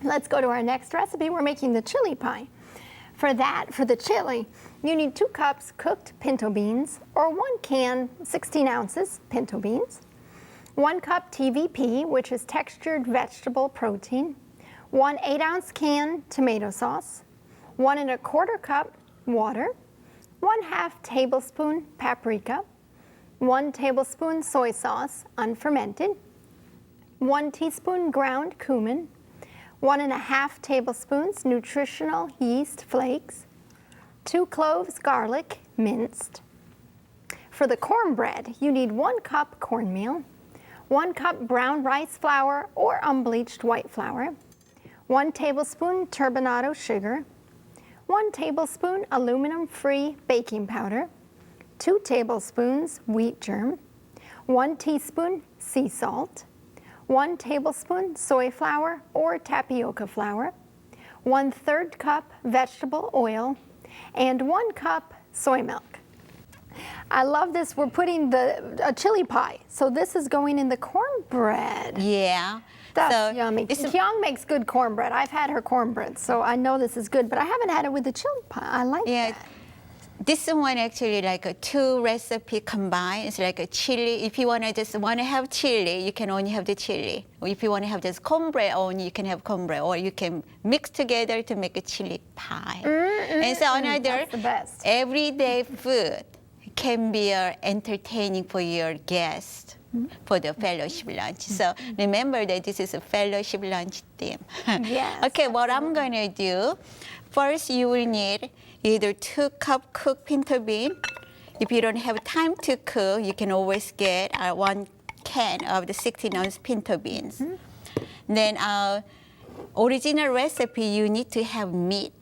Let's go to our next recipe. We're making the chili pie. For the chili, you need 2 cups cooked pinto beans or 1 can, 16 ounces, pinto beans, 1 cup TVP, which is textured vegetable protein, 1 8-ounce can tomato sauce, 1 1/4 cup water, 1/2 tablespoon paprika, 1 tablespoon soy sauce, unfermented, 1 teaspoon ground cumin, 1 1/2 tablespoons nutritional yeast flakes, 2 cloves garlic minced. For the cornbread, you need 1 cup cornmeal, 1 cup brown rice flour or unbleached white flour, 1 tablespoon turbinado sugar, 1 tablespoon aluminum-free baking powder, 2 tablespoons wheat germ, 1 teaspoon sea salt, 1 tablespoon soy flour or tapioca flour, 1/3 cup vegetable oil, and 1 cup soy milk. I love this. We're putting a chili pie. So this is going in the cornbread. Yeah. That's yummy. Kyong makes good cornbread. I've had her cornbread, so I know this is good, but I haven't had it with the chili pie. I like that. This one actually like a 2 recipe combined. It's like a chili. If you just want to have chili, you can only have the chili. Or if you want to have just cornbread only, you can have cornbread. Or you can mix together to make a chili pie. And so another everyday food can be entertaining for your guests for the fellowship lunch. So remember that this is a fellowship lunch theme. Yes. Okay, what I'm going to do, first you will need either 2 cup cooked pinto bean. If you don't have time to cook, you can always get 1 can of the 16-ounce pinto beans. Then original recipe, you need to have meat.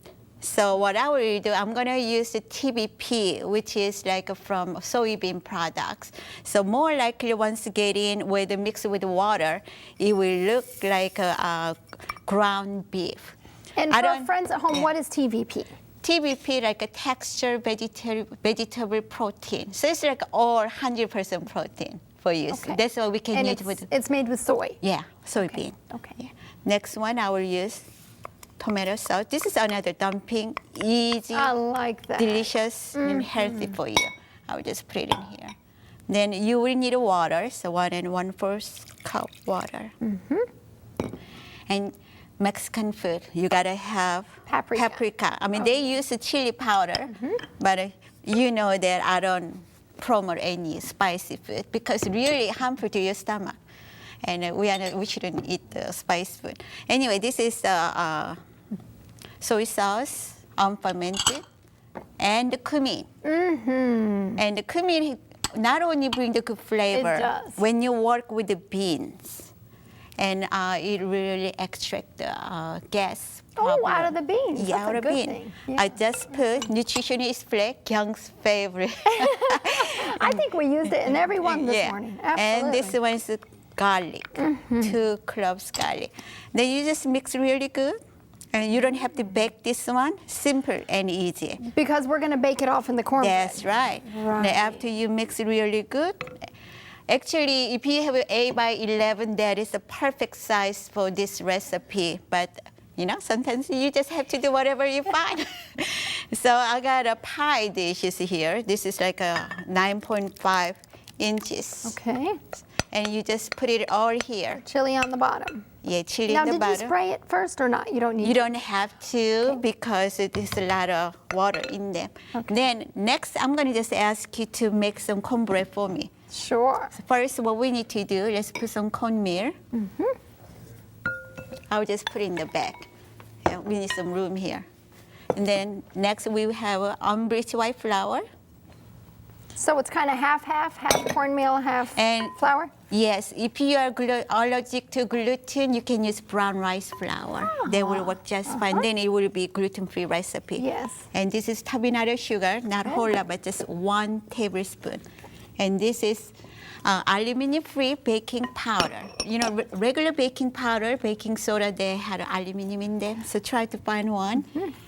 So what I will do, I'm going to use the TVP, which is like from soybean products. So more likely once you get in with mixed with water, it will look like a ground beef. And for our friends at home, what is TVP? TVP like a textured vegetable protein. So it's like all 100% protein for use. Okay. That's what we can use with. It's made with soy. Yeah, soybean. Okay. Yeah. Next one, I will use tomato sauce. This is another dumping, easy, I like that. delicious, and healthy for you. I will just put it in here. Then you will need water, so 1 1/4 cup water. And Mexican food, you gotta have paprika. I mean, they use chili powder, but you know that I don't promote any spicy food because it's really harmful to your stomach. And we shouldn't eat the spicy food. Anyway, this is soy sauce, unfermented, and the cumin. And the cumin not only brings the good flavor, it does. when you work with the beans, and it really extracts the gas. Out of the beans. Yeah, That's out a of good bean. thing. Yeah. I just put nutritionist flake, Kyong's favorite. I think we used it in every one this morning. Absolutely. And this one is garlic, 2 cloves garlic. Then you just mix really good. And you don't have to bake this one. Simple and easy. Because we're going to bake it off in the cornbread. That's right. Then after you mix it really good, actually, if you have an 8x11, that is the perfect size for this recipe. But you know, sometimes you just have to do whatever you find. So I got a pie dishes here. This is like a 9.5 inches. Okay. And you just put it all here. Chili on the bottom. Yeah, chili now, in the bottom. Now, did you spray it first or not? You don't need You don't have to because there's a lot of water in there. Okay. Then next, I'm going to just ask you to make some cornbread for me. Sure. So first, what we need to do, let's put some cornmeal. I'll just put it in the back. Yeah, we need some room here. And then next, we have unbleached white flour. So it's kind of half cornmeal, half flour? Yes, if you are allergic to gluten, you can use brown rice flour. That will work just fine. Then it will be gluten-free recipe. Yes. And this is turbinado sugar, not whole lot, but just 1 tablespoon. And this is aluminum-free baking powder. You know, regular baking powder, baking soda, they had aluminum in them. So try to find one.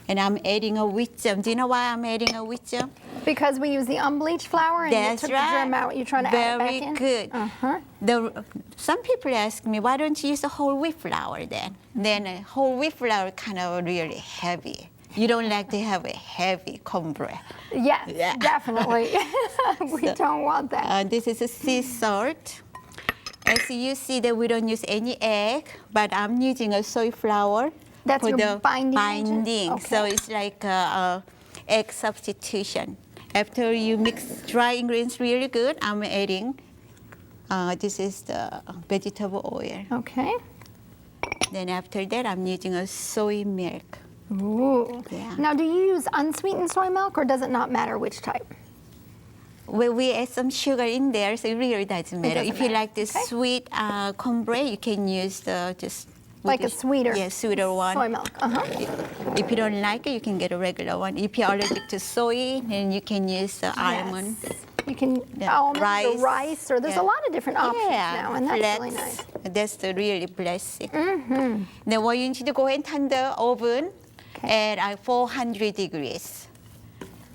And I'm adding a wheat germ. Do you know why I'm adding a wheat germ? Because we use the unbleached flour and you That's took right. the germ out, you're trying to add it back Very in? good. Uh-huh. Some people ask me, why don't you use the whole wheat flour then? Then whole wheat flour kind of really heavy. You don't like to have a heavy cornbread. Yes, Yeah. definitely. We don't want that. This is a sea salt. As you see that we don't use any egg, but I'm using a soy flour That's for your the binding agent? So Okay. it's like egg substitution. After you mix dry ingredients really good, I'm adding, this is the vegetable oil. Okay. Then after that, I'm using a soy milk. Ooh. Yeah. Now, do you use unsweetened soy milk, or does it not matter which type? Well, we add some sugar in there, so it really doesn't matter. doesn't If you matter. like the Okay. sweet cornbread, you can use the just Like a with the- sweeter yeah, sweeter one. soy milk. Uh-huh. If you don't like it, you can get a regular one. If you're allergic to soy, then you can use the almond. Yes. You can Yeah, almond rice. or rice, or there's Yeah. a lot of different options now, and that's really flats. nice. That's the really blessing. Then what you need to go and turn the oven Okay. at 400 degrees,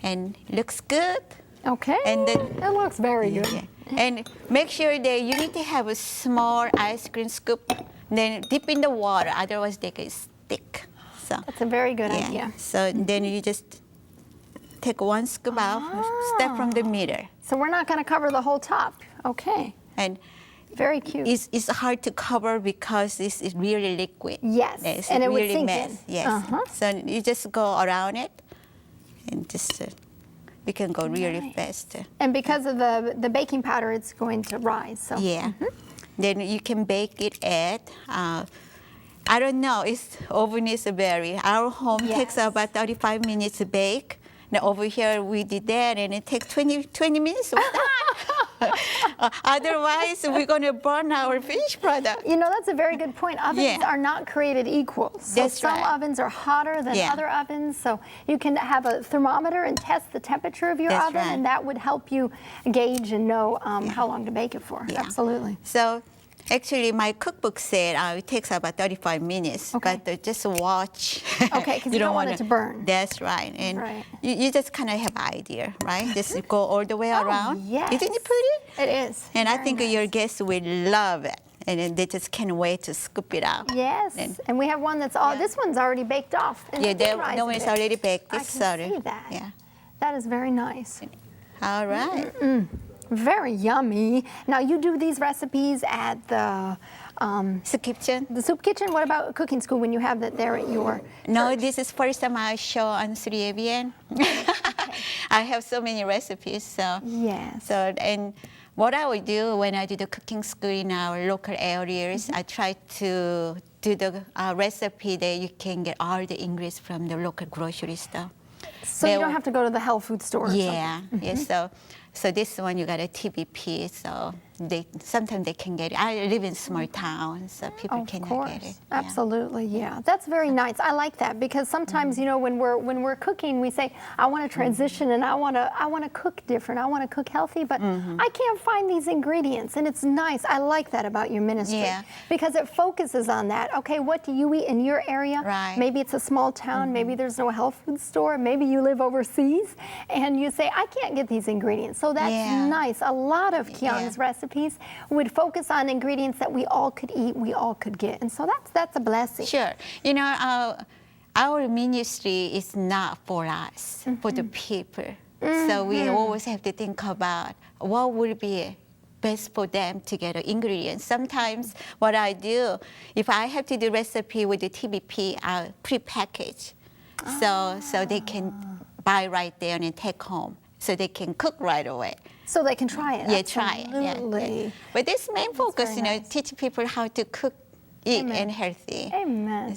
and looks good. Okay. And then it looks very good. Yeah. And make sure that you need to have a small ice cream scoop. Then dip in the water, otherwise they can stick. So That's a very good idea. So then you just take one scoop out, start from the middle, So we're not going to cover the whole top. Okay. and Very cute. it's hard to cover because this is really liquid. Yes, It's and it would really sink mess. in. Yes. Uh-huh. So you just go around it, and just we can go really Nice. fast. And because of the baking powder, it's going to rise. So Yeah. Then you can bake it at, I don't know, oven is very, our home takes Yes. about 35 minutes to bake. Now over here we did that and it takes 20 minutes, we're done. Otherwise we're gonna burn our finished product. you know, that's a very good point. Ovens Yeah. are not created equal. So That's some right. ovens are hotter than Yeah. other ovens. So you can have a thermometer and test the temperature of your That's oven, right. and that would help you gauge and know how long to bake it for. Yeah. Absolutely. So actually my cookbook said it takes about 35 minutes, Okay. but just watch. Okay, 'cause you don't want it wanna- to burn. That's right. And Right. you just kind of have an idea, right? Just go all the way around. yes. Isn't it pretty? It is. And I Very think nice. your guests will love it. And then they just can't wait to scoop it out. Yes, and we have one that's all. Yeah. This one's already baked off. And Yeah, it did that rise no a one's bit. already baked. I This can sorry. see that. Yeah. That is very nice. All right. Very yummy. Now you do these recipes at the So kitchen. soup kitchen. What about cooking school when you have that there at your? No, this is first time I show on 3ABN. I have so many recipes. So Yes. So and what I would do when I do the cooking school in our local areas, I try to do the recipe that you can get all the ingredients from the local grocery store. So you don't have to go to the health food store. Or Yeah, yeah. So this one you got a TVP, so sometimes they can get it. I live in small towns, so people Of cannot course, get it. Yeah. absolutely, yeah. That's very nice. I like that because sometimes, you know, when we're cooking, we say, I want to transition and I want to cook different. I want to cook healthy, but I can't find these ingredients, and it's nice. I like that about your ministry Yeah. because it focuses on that. Okay, what do you eat in your area? Right. Maybe it's a small town. Maybe there's no health food store. Maybe you live overseas, and you say, I can't get these ingredients. So that's Yeah. nice. A lot of Kyong's recipes would focus on ingredients that we all could eat, we all could get. And so that's a blessing. Sure. You know, our ministry is not for us, for the people. So we always have to think about what would be best for them to get the ingredients. Sometimes what I do, if I have to do recipe with the TBP, I'll pre-package. So they can buy right there and take home. So they can cook right away. So they can try it. Yeah, try it. Yeah, Absolutely. yeah. But this main focus, very you know, nice. teach people how to cook, eat, Amen. and healthy. Amen.